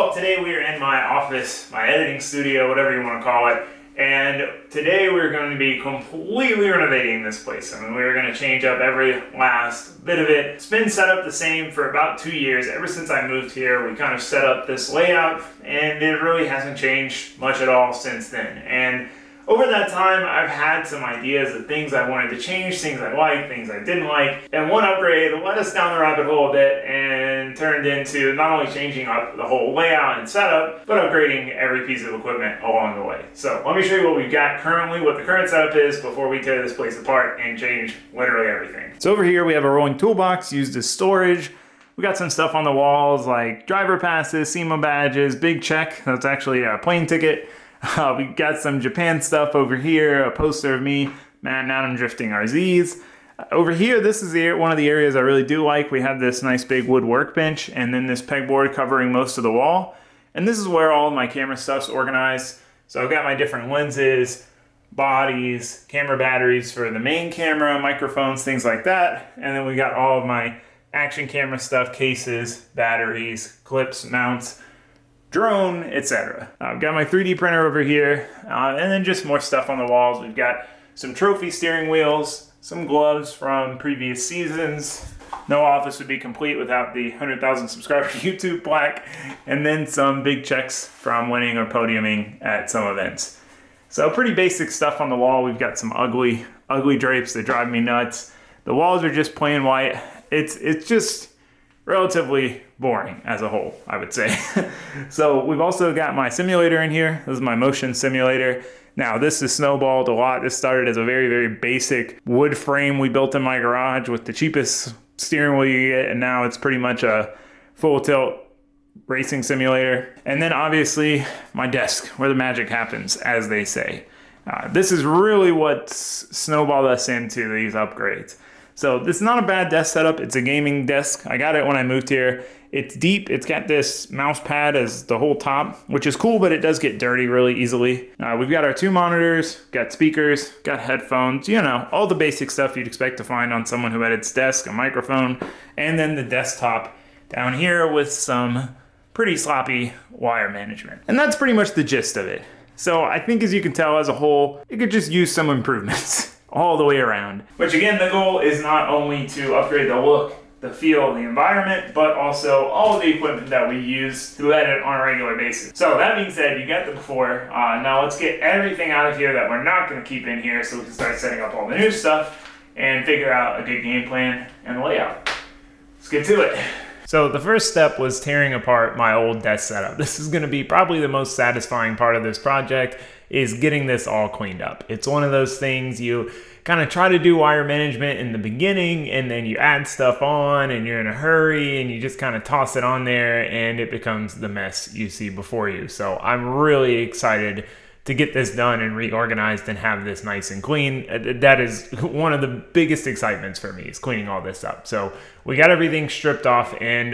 Well, today we are in my office, my editing studio, whatever you want to call it. And today we're going to be completely renovating this place. I mean, we're going to change up every last bit of it. It's been set up the same for about 2 years. Ever since I moved here, we kind of set up this layout, and it really hasn't changed much at all since then. And over that time, I've had some ideas of things I wanted to change, things I liked, things I didn't like. And one upgrade led us down the rabbit hole a bit and turned into not only changing up the whole layout and setup, but upgrading every piece of equipment along the way. So let me show you what we've got currently, what the current setup is before we tear this place apart and change literally everything. So over here we have a rolling toolbox used as storage. We got some stuff on the walls like driver passes, SEMA badges, big check. That's actually a plane ticket. We got some Japan stuff over here, a poster of me, Matt and Adam drifting RZs. Over here, this is one of the areas I really do like. We have this nice big wood workbench and then this pegboard covering most of the wall. And this is where all of my camera stuff's organized. So I've got my different lenses, bodies, camera batteries for the main camera, microphones, things like that. And then we got all of my action camera stuff, cases, batteries, clips, mounts, drone, etc. I've got my 3D printer over here, and then just more stuff on the walls. We've got some trophy steering wheels, some gloves from previous seasons. No office would be complete without the 100,000 subscriber YouTube plaque, and then some big checks from winning or podiuming at some events. So pretty basic stuff on the wall. We've got some ugly drapes that drive me nuts. The walls are just plain white. It's just relatively boring as a whole, I would say. So we've also got my simulator in here. This is my motion simulator. Now this is snowballed a lot. This started as a very, very basic wood frame we built in my garage with the cheapest steering wheel you get, and now it's pretty much a full tilt racing simulator. And then obviously my desk, where the magic happens, as they say. This is really what snowballed us into these upgrades. So this is not a bad desk setup. It's a gaming desk. I got it when I moved here. It's deep. It's got this mouse pad as the whole top, which is cool, but it does get dirty really easily. We've got our 2 monitors, got speakers, got headphones, all the basic stuff you'd expect to find on someone who edits desk, a microphone, and then the desktop down here with some pretty sloppy wire management. And that's pretty much the gist of it. So I think, as you can tell, as a whole, it could just use some improvements all the way around. Which again, the goal is not only to upgrade the look, the feel, the environment, but also all of the equipment that we use to edit on a regular basis. So that being said, you got the before. Now let's get everything out of here that we're not going to keep in here so we can start setting up all the new stuff and figure out a good game plan and layout. Let's get to it. So the first step was tearing apart my old desk setup. This is going to be probably the most satisfying part of this project, is getting this all cleaned up. It's one of those things you kind of try to do wire management in the beginning, and then you add stuff on and you're in a hurry and you just kind of toss it on there and it becomes the mess you see before you. So I'm really excited to get this done and reorganized and have this nice and clean. That is one of the biggest excitements for me, is cleaning all this up. So we got everything stripped off, and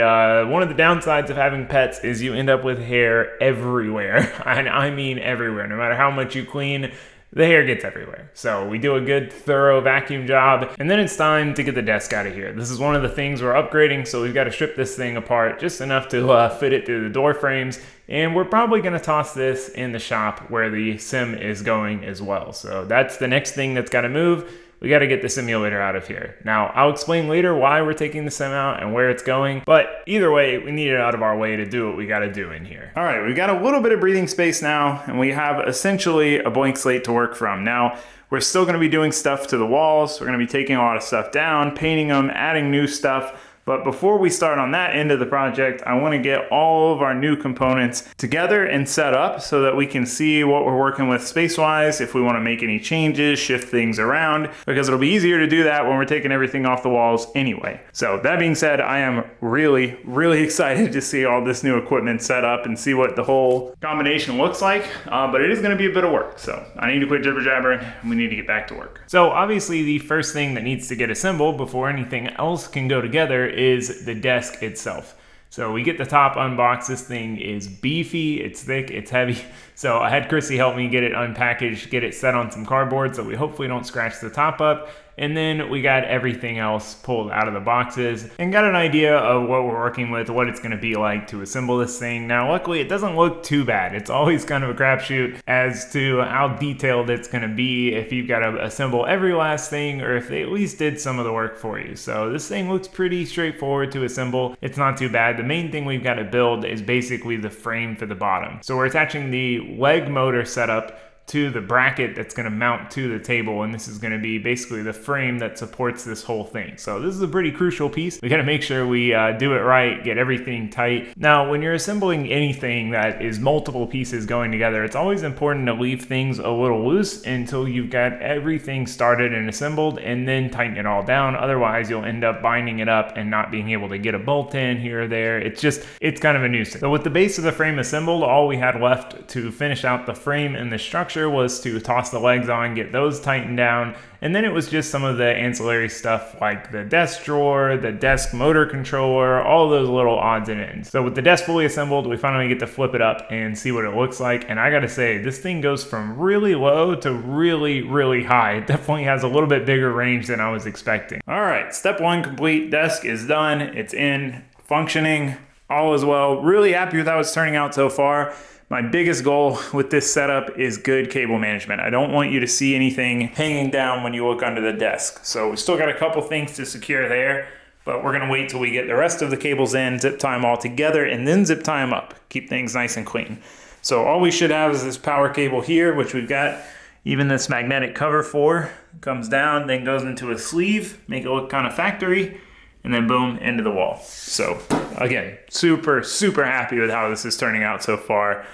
one of the downsides of having pets is you end up with hair everywhere. And I mean everywhere. No matter how much you clean, the hair gets everywhere. So we do a good thorough vacuum job, and then it's time to get the desk out of here. This is one of the things we're upgrading, so we've got to strip this thing apart just enough to fit it through the door frames, and we're probably going to toss this in the shop where the sim is going as well. So that's the next thing that's got to move. We got to get the simulator out of here. Now, I'll explain later why we're taking the sim out and where it's going, but either way, we need it out of our way to do what we got to do in here. All right, we've got a little bit of breathing space now, and we have essentially a blank slate to work from. Now, we're still going to be doing stuff to the walls. We're going to be taking a lot of stuff down, painting them, adding new stuff. But before we start on that end of the project, I want to get all of our new components together and set up so that we can see what we're working with space-wise, if we want to make any changes, shift things around, because it'll be easier to do that when we're taking everything off the walls anyway. So that being said, I am really, really excited to see all this new equipment set up and see what the whole combination looks like, but it is going to be a bit of work. So I need to quit jibber-jabbering, and we need to get back to work. So obviously the first thing that needs to get assembled before anything else can go together is the desk itself. So we get the top unboxed. This thing is beefy, it's thick, it's heavy. So I had Chrissy help me get it unpackaged, get it set on some cardboard so we hopefully don't scratch the top up. And then we got everything else pulled out of the boxes and got an idea of what we're working with, what it's going to be like to assemble this thing. Now, luckily, it doesn't look too bad. It's always kind of a crapshoot as to how detailed it's going to be, if you've got to assemble every last thing or if they at least did some of the work for you. So this thing looks pretty straightforward to assemble. It's not too bad. The main thing we've got to build is basically the frame for the bottom. So we're attaching the leg motor setup to the bracket that's going to mount to the table, and this is going to be basically the frame that supports this whole thing. So this is a pretty crucial piece. We got to make sure we do it right, get everything tight. Now, when you're assembling anything that is multiple pieces going together, it's always important to leave things a little loose until you've got everything started and assembled, and then tighten it all down. Otherwise, you'll end up binding it up and not being able to get a bolt in here or there. It's kind of a nuisance. So with the base of the frame assembled, all we had left to finish out the frame and the structure was to toss the legs on, get those tightened down, and then it was just some of the ancillary stuff like the desk drawer, the desk motor controller, all those little odds and ends. So with the desk fully assembled, we finally get to flip it up and see what it looks like. And I gotta say, this thing goes from really low to really, really high. It definitely has a little bit bigger range than I was expecting. All right, step one complete. Desk is done. It's in, functioning, all is well. Really happy with how it's turning out so far. My biggest goal with this setup is good cable management. I don't want you to see anything hanging down when you look under the desk. So we still got a couple things to secure there, but we're gonna wait till we get the rest of the cables in, zip tie them all together, and then zip tie them up. Keep things nice and clean. So all we should have is this power cable here, which we've got even this magnetic cover for. Comes down, then goes into a sleeve, make it look kind of factory, and then boom, into the wall. So again, super, super happy with how this is turning out so far.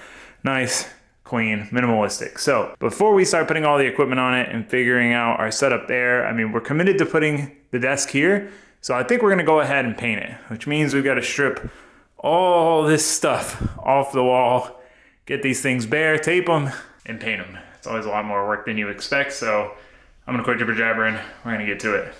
Nice, clean, minimalistic. So before we start putting all the equipment on it and figuring out our setup there, I mean, we're committed to putting the desk here. So I think we're gonna go ahead and paint it, which means we've got to strip all this stuff off the wall, get these things bare, tape them, and paint them. It's always a lot more work than you expect. So I'm gonna quit jibber jabbering. We're gonna get to it.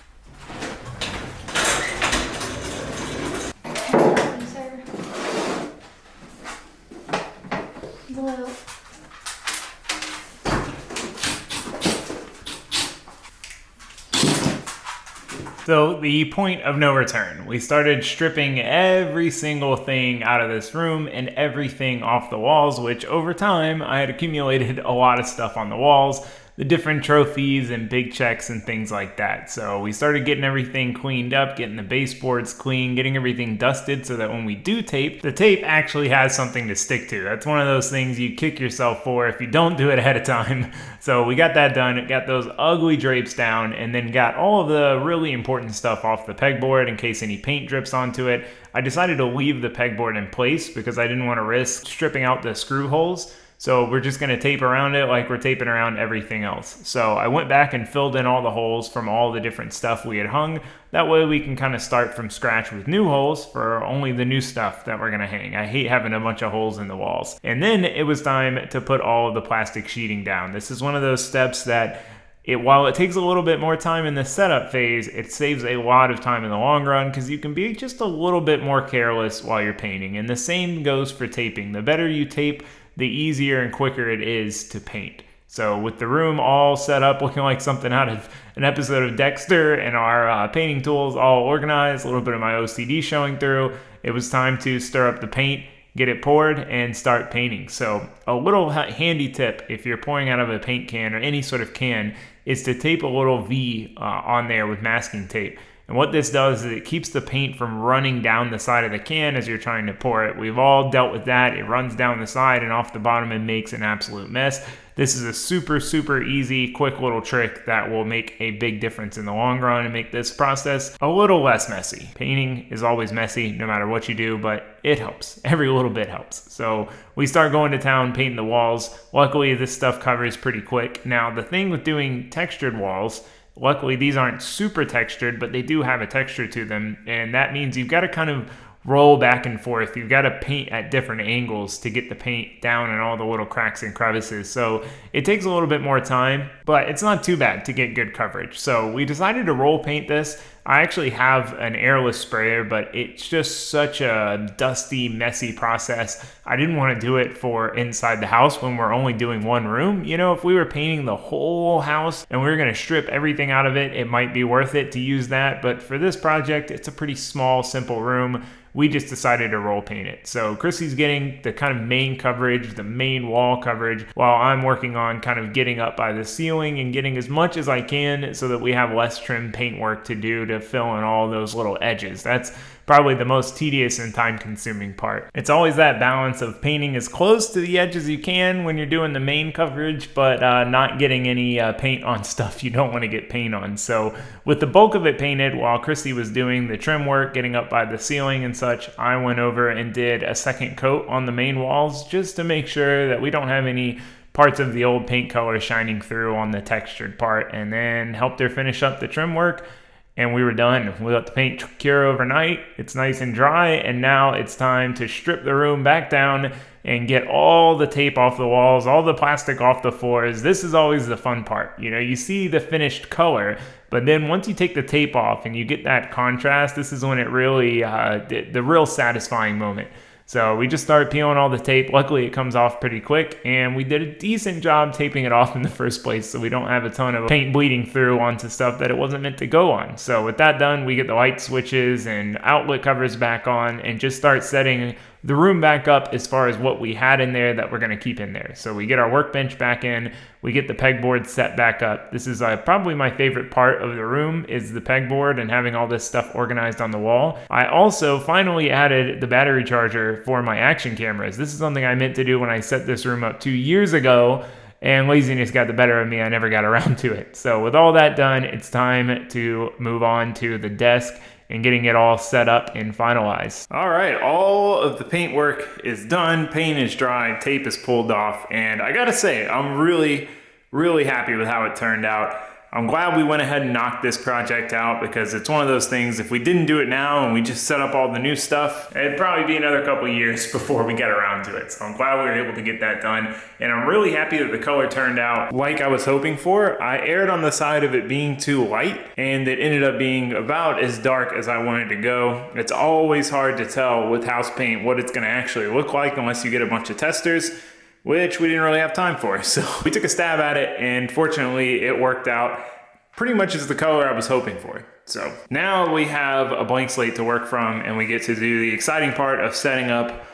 So the point of no return. We started stripping every single thing out of this room and everything off the walls, which over time I had accumulated a lot of stuff on the walls, the different trophies and big checks and things like that. So we started getting everything cleaned up, getting the baseboards clean, getting everything dusted so that when we do tape, the tape actually has something to stick to. That's one of those things you kick yourself for if you don't do it ahead of time. So we got that done, got those ugly drapes down, and then got all of the really important stuff off the pegboard in case any paint drips onto it. I decided to leave the pegboard in place because I didn't want to risk stripping out the screw holes. So we're just gonna tape around it like we're taping around everything else. So I went back and filled in all the holes from all the different stuff we had hung. That way we can kind of start from scratch with new holes for only the new stuff that we're gonna hang. I hate having a bunch of holes in the walls. And then it was time to put all of the plastic sheeting down. This is one of those steps that while it takes a little bit more time in the setup phase, it saves a lot of time in the long run because you can be just a little bit more careless while you're painting. And the same goes for taping. The better you tape, the easier and quicker it is to paint. So with the room all set up, looking like something out of an episode of Dexter, and our painting tools all organized, a little bit of my OCD showing through, it was time to stir up the paint, get it poured, and start painting. So a little handy tip if you're pouring out of a paint can or any sort of can is to tape a little V on there with masking tape. And what this does is it keeps the paint from running down the side of the can as you're trying to pour it. We've all dealt with that. It runs down the side and off the bottom and makes an absolute mess. This is a super, super easy, quick little trick that will make a big difference in the long run and make this process a little less messy. Painting is always messy no matter what you do, but it helps. Every little bit helps. So we start going to town painting the walls. Luckily, this stuff covers pretty quick. Now, the thing with doing textured walls, luckily these aren't super textured, but they do have a texture to them, and that means you've got to kind of roll back and forth. You've got to paint at different angles to get the paint down in all the little cracks and crevices. So it takes a little bit more time, but it's not too bad to get good coverage. So we decided to roll paint this. I actually have an airless sprayer, but it's just such a dusty, messy process. I didn't want to do it for inside the house when we're only doing one room. You know, if we were painting the whole house and we were going to strip everything out of it, it might be worth it to use that. But for this project, it's a pretty small, simple room. We just decided to roll paint it. So Chrissy's getting the kind of main coverage, the main wall coverage, while I'm working on kind of getting up by the ceiling and getting as much as I can so that we have less trim paint work to do to fill in all those little edges. That's probably the most tedious and time-consuming part. It's always that balance of painting as close to the edge as you can when you're doing the main coverage, but not getting any paint on stuff you don't want to get paint on. So with the bulk of it painted, while Chrissy was doing the trim work, getting up by the ceiling and such, I went over and did a second coat on the main walls just to make sure that we don't have any parts of the old paint color shining through on the textured part, and then helped her finish up the trim work. And we were done. We let the paint cure overnight. It's nice and dry, and now it's time to strip the room back down and get all the tape off the walls, all the plastic off the floors. This is always the fun part. You know, you see the finished color, but then once you take the tape off and you get that contrast, this is when it really, the real satisfying moment. So we just started peeling all the tape. Luckily, it comes off pretty quick, and we did a decent job taping it off in the first place so we don't have a ton of paint bleeding through onto stuff that it wasn't meant to go on. So with that done, we get the light switches and outlet covers back on and just start setting the room back up as far as what we had in there that we're going to keep in there. So we get our workbench back in, we get the pegboard set back up. This is probably my favorite part of the room, is the pegboard and having all this stuff organized on the wall. I also finally added the battery charger for my action cameras. This is something I meant to do when I set this room up 2 years ago, and laziness got the better of me. I never got around to it. So with all that done, it's time to move on to the desk and getting it all set up and finalized. All right, all of the paint work is done, paint is dry, tape is pulled off, and I gotta say, I'm really happy with how it turned out. I'm glad we went ahead and knocked this project out, because it's one of those things, if we didn't do it now and we just set up all the new stuff, it'd probably be another couple years before we get around to it. So I'm glad we were able to get that done. And I'm really happy that the color turned out like I was hoping for. I erred on the side of it being too light, and it ended up being about as dark as I wanted to go. It's always hard to tell with house paint what it's gonna actually look like unless you get a bunch of testers, which we didn't really have time for. So we took a stab at it, and fortunately it worked out pretty much as the color I was hoping for. So now we have a blank slate to work from, and we get to do the exciting part of setting up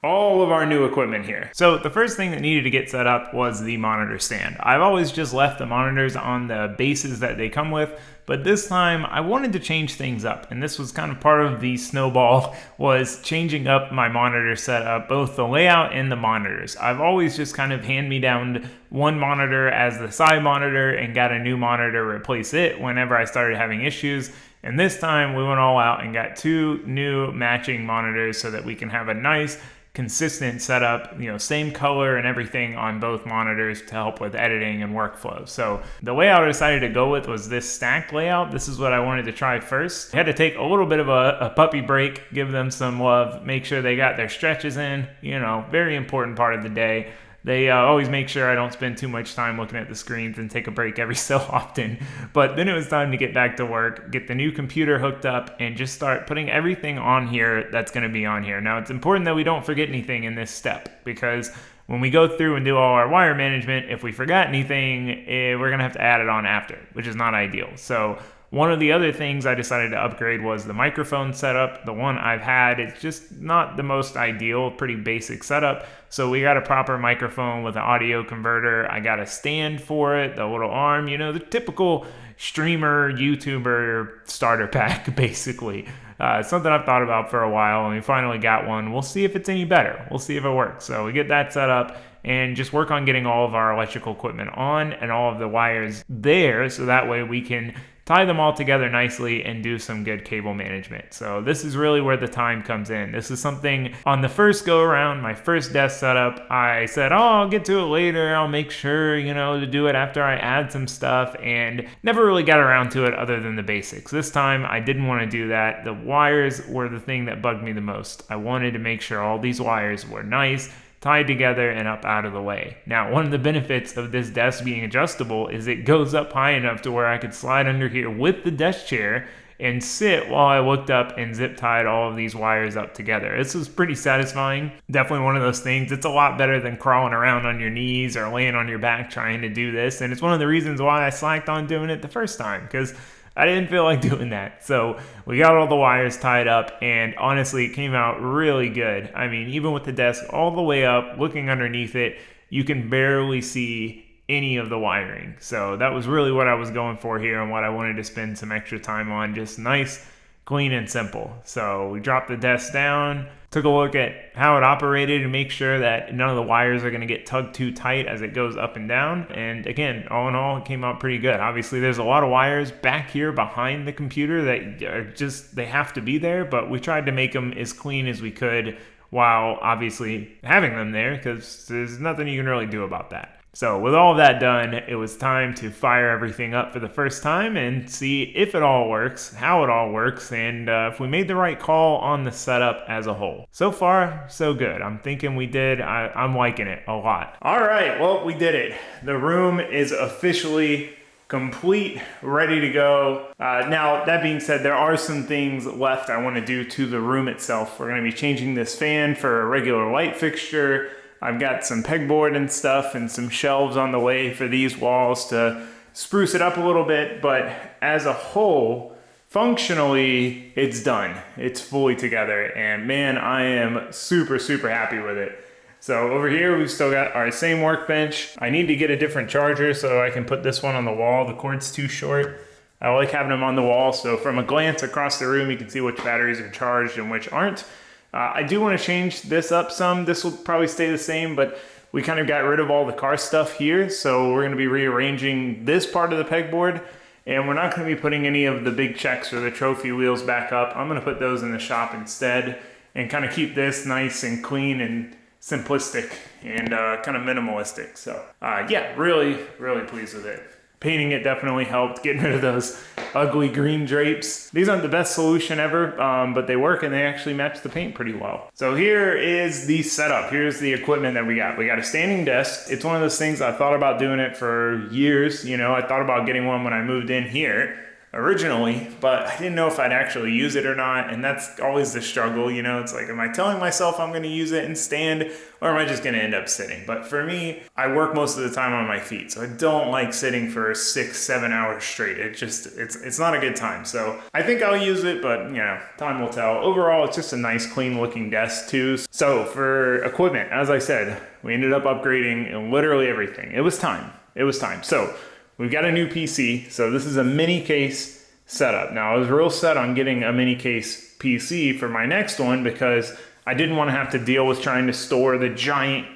all of our new equipment here. So the first thing that needed to get set up was the monitor stand. I've always just left the monitors on the bases that they come with, but this time I wanted to change things up, and this was kind of part of the snowball, was changing up my monitor setup, both the layout and the monitors. I've always just kind of hand-me-downed one monitor as the side monitor and got a new monitor to replace it whenever I started having issues. And this time we went all out and got 2 new matching monitors so that we can have a nice consistent setup, you know, same color and everything on both monitors to help with editing and workflow. So the layout I decided to go with was this stacked layout. This is what I wanted to try first. I had to take a little bit of a puppy break, give them some love, make sure they got their stretches in, you know, very important part of the day. They always make sure I don't spend too much time looking at the screens and take a break every so often. But then it was time to get back to work, get the new computer hooked up, and just start putting everything on here that's going to be on here. Now, it's important that we don't forget anything in this step, because when we go through and do all our wire management, if we forgot anything, we're going to have to add it on after, which is not ideal. So one of the other things I decided to upgrade was the microphone setup. The one I've had, it's just not the most ideal, pretty basic setup. So we got a proper microphone with an audio converter. I got a stand for it, the little arm, you know, the typical streamer, YouTuber starter pack, basically. Something I've thought about for a while, and we finally got one. We'll see if it's any better. We'll see if it works. So we get that set up and just work on getting all of our electrical equipment on and all of the wires there, so that way we can tie them all together nicely and do some good cable management. So this is really where the time comes in. This is something on the first go around, my first desk setup, I said, oh, I'll get to it later. I'll make sure, you know, to do it after I add some stuff, and never really got around to it other than the basics. This time I didn't want to do that. The wires were the thing that bugged me the most. I wanted to make sure all these wires were nice, tied together, and up out of the way. Now, one of the benefits of this desk being adjustable is it goes up high enough to where I could slide under here with the desk chair and sit while I looked up and zip tied all of these wires up together. This was pretty satisfying. Definitely one of those things. It's a lot better than crawling around on your knees or laying on your back trying to do this. And it's one of the reasons why I slacked on doing it the first time, because I didn't feel like doing that. So we got all the wires tied up, and honestly, it came out really good. I mean, even with the desk all the way up, looking underneath it, you can barely see any of the wiring. So that was really what I was going for here and what I wanted to spend some extra time on. Just nice, clean, and simple. So we dropped the desk down, took a look at how it operated and make sure that none of the wires are going to get tugged too tight as it goes up and down. And again, all in all, it came out pretty good. Obviously, there's a lot of wires back here behind the computer that are just, they have to be there, but we tried to make them as clean as we could while obviously having them there, because there's nothing you can really do about that. So with all of that done, it was time to fire everything up for the first time and see if it all works, how it all works, and if we made the right call on the setup as a whole. So far, so good. I'm thinking we did. I'm liking it a lot. All right, well, we did it. The room is officially complete, ready to go. Now, that being said, there are some things left I want to do to the room itself. We're going to be changing this fan for a regular light fixture. I've got some pegboard and stuff and some shelves on the way for these walls to spruce it up a little bit, but as a whole, functionally, it's done. It's fully together, and man, I am super, super happy with it. So over here, we've still got our same workbench. I need to get a different charger so I can put this one on the wall. The cord's too short. I like having them on the wall, so from a glance across the room, you can see which batteries are charged and which aren't. I do want to change this up some. This will probably stay the same, but we kind of got rid of all the car stuff here, so we're going to be rearranging this part of the pegboard, and we're not going to be putting any of the big checks or the trophy wheels back up. I'm going to put those in the shop instead and kind of keep this nice and clean and simplistic and kind of minimalistic. So yeah, really, really pleased with it. Painting it definitely helped, getting rid of those ugly green drapes. These aren't the best solution ever, but they work and they actually match the paint pretty well. So here is the setup. Here's the equipment that we got. We got a standing desk. It's one of those things I thought about doing it for years. You know, I thought about getting one when I moved in here originally, but I didn't know if I'd actually use it or not, and that's always the struggle. You know, it's like, am I telling myself I'm going to use it and stand, or am I just going to end up sitting? But for me, I work most of the time on my feet, so I don't like sitting for 6-7 hours straight. It's not a good time. So I think I'll use it, but you know, time will tell. Overall, it's just a nice, clean looking desk too. So for equipment, as I said, we ended up upgrading literally everything. It was time. So we've got a new PC, so this is a mini case setup. Now, I was real set on getting a mini case PC for my next one because I didn't want to have to deal with trying to store the giant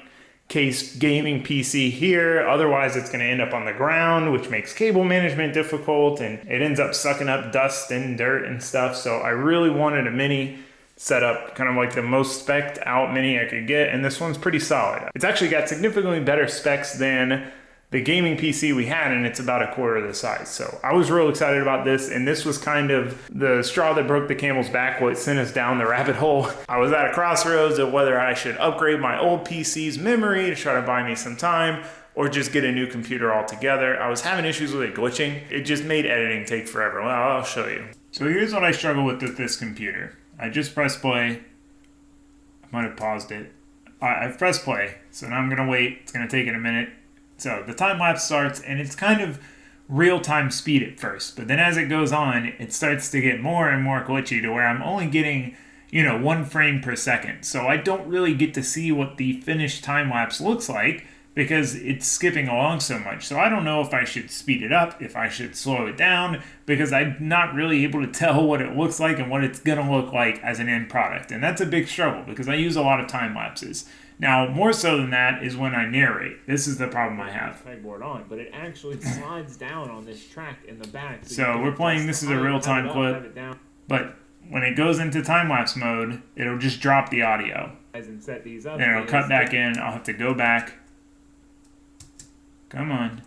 case gaming PC here. Otherwise, it's going to end up on the ground, which makes cable management difficult, and it ends up sucking up dust and dirt and stuff. So I really wanted a mini setup, kind of like the most spec'd out mini I could get, and this one's pretty solid. It's actually got significantly better specs than the gaming PC we had, and it's about a quarter of the size. So I was real excited about this, and this was kind of the straw that broke the camel's back, what sent us down the rabbit hole. I was at a crossroads of whether I should upgrade my old PC's memory to try to buy me some time, or just get a new computer altogether. I was having issues with it glitching. It just made editing take forever. Well, I'll show you. So here's what I struggle with this computer. I just pressed play. I might have paused it. I've pressed play, so now I'm gonna wait. It's gonna take it a minute. So the time lapse starts, and it's kind of real-time speed at first, but then as it goes on, it starts to get more and more glitchy to where I'm only getting, 1 frame per second. So I don't really get to see what the finished time lapse looks like because it's skipping along so much. So I don't know if I should speed it up, if I should slow it down, because I'm not really able to tell what it looks like and what it's gonna look like as an end product. And that's a big struggle because I use a lot of time lapses. Now, more so than that is when I narrate. This is the problem I have. Pegboard on, but it actually slides down on this track in the back. So we're playing, this is a real-time clip, but when it goes into time-lapse mode, it'll just drop the audio. And set these up. Then it'll cut back in. I'll have to go back. Come on.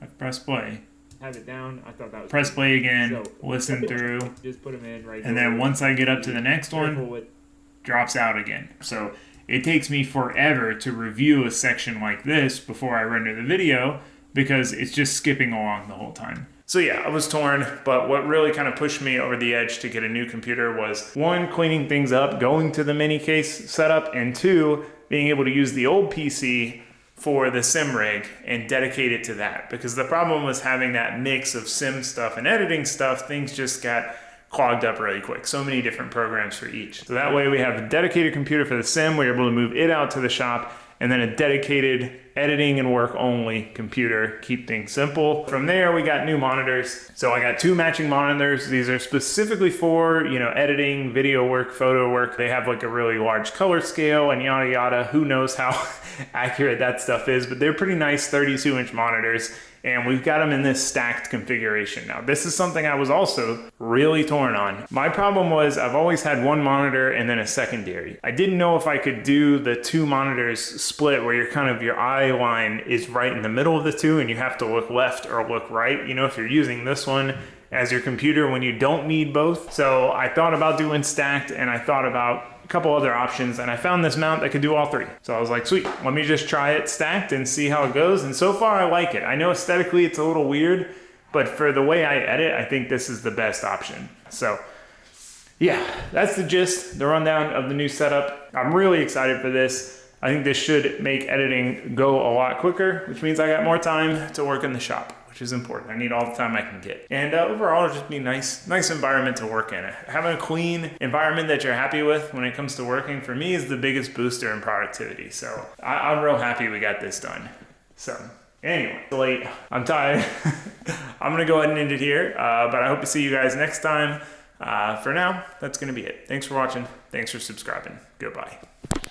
I've pressed play. Have it down. I thought that was press play again, so, listen through. Just put them in right and then once I get up to the next one, drops out again. So it takes me forever to review a section like this before I render the video because it's just skipping along the whole time. So yeah, I was torn, but what really kind of pushed me over the edge to get a new computer was one, cleaning things up, going to the mini case setup, and two, being able to use the old PC for the sim rig and dedicate it to that. Because the problem was having that mix of sim stuff and editing stuff, things just got clogged up really quick. So many different programs for each. So that way we have a dedicated computer for the sim, we're able to move it out to the shop, and then a dedicated editing and work only computer, keep things simple. From there, we got new monitors. So I got 2 matching monitors. These are specifically for, editing, video work, photo work. They have like a really large color scale and yada yada. Who knows how accurate that stuff is, but they're pretty nice 32-inch monitors. And we've got them in this stacked configuration. Now, this is something I was also really torn on. My problem was I've always had one monitor and then a secondary. I didn't know if I could do the 2 monitors split where your eye line is right in the middle of the 2 and you have to look left or look right. If you're using this one as your computer when you don't need both. So I thought about doing stacked, and I thought about a couple other options, and I found this mount that could do all 3. So I was like, sweet, let me just try it stacked and see how it goes. And so far I like it. I know aesthetically it's a little weird, but for the way I edit, I think this is the best option. So yeah, that's the gist, the rundown of the new setup. I'm really excited for this. I think this should make editing go a lot quicker, which means I got more time to work in the shop, which is important. I need all the time I can get. And overall, it'll just be nice environment to work in. Having a clean environment that you're happy with when it comes to working, for me, is the biggest booster in productivity. So I'm real happy we got this done. So anyway, late, I'm tired. I'm gonna go ahead and end it here, but I hope to see you guys next time. For now, that's gonna be it. Thanks for watching. Thanks for subscribing. Goodbye.